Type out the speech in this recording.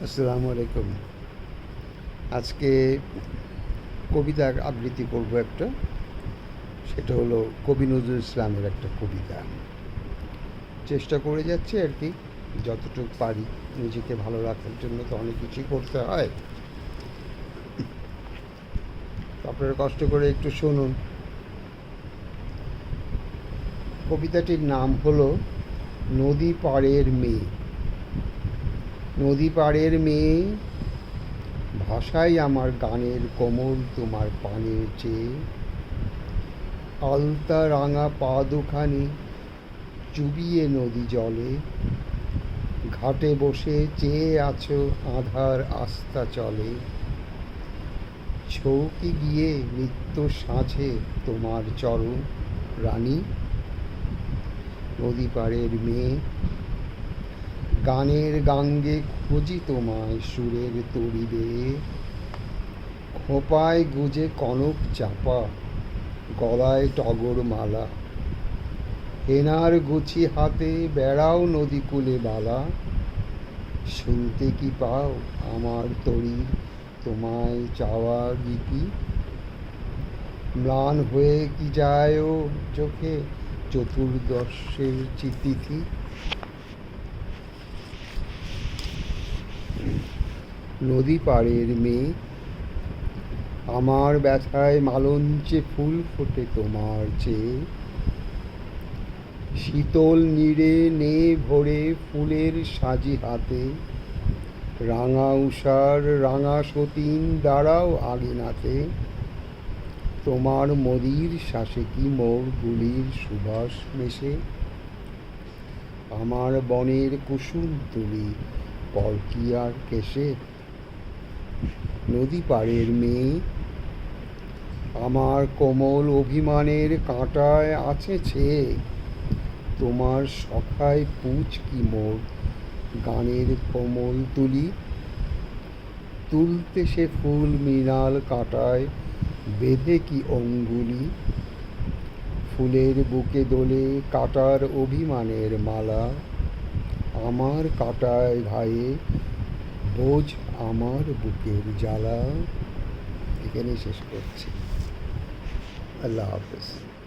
আসসালামু আলাইকুম। আজকে কবিতা আবৃত্তি করব একটা। সেটা হলো কবি নজরুল ইসলামের একটা কবিতা। চেষ্টা করে যাচ্ছি আর কি, যতটুকু পারি। নিজেকে ভালো রাখার জন্য তো অনেক কিছুই করতে হয়। আপনারা কষ্ট করে একটু শুনুন। কবিতাটির নাম হলো নদী পাড়ের মেয়ে। নদী পাড়ের মেয়ে, ভাষাই আমার গানের কোমল তোমার পানের চেয়ে। আলতা রাঙা পা দুখানি চুবিয়ে নদী জলে, ঘাটে বসে চেয়ে আছো আধার আস্থা চলে। ছৌকি গিয়ে নিত্য সাঁঝে তোমার চরণ রানী। নদী পাড়ের মেয়ে, গানের গাঙ্গে খুঁজি তোমায় সুরের তরি বেয়ে। খোঁপায় গুজে কনক চাপা, গলায় টগর মালা। হেনার গুছি হাতে বেড়াও নদী কূলে বালা। শুনতে কি পাও আমার তরীর তোমায় চাওয়া গীতি? ম্লান হয়ে কি যায় ও চোখে চতুর্দশের চিতিথি? নদী পাড়ের মেয়ে, আমার ব্যথায় মালঞ্চে ফুল ফোটে তোমার চেয়ে। শীতল নীড়ে নে ভরে ফুলের সাজি হাতে। রাঙা উষার রাঙা সতীন দাঁড়াও আগিনাতে। তোমার মদির শ্বাসে কি মোর গুলির সুবাস মেশে। আমার বনের কুসুম তুলি পরকীয়ার কেশে। নদী পাড়ের মেয়ে, আমার কোমল অভিমানের কাঁটায় আছে ছেয়ে। তোমার সখায় পুঁছ কি মোর গানের কোমল তুলি। তুলতে সে ফুল মৃণাল কাঁটায় বেঁধে কি অঙ্গুলি। ফুলের বুকে দোলে কাটার অভিমানের মালা। আমার কাটায় ঘায়ে বোঝ আমার বুকের জ্বালা। এখানেই শেষ করছি। আল্লাহ হাফেজ।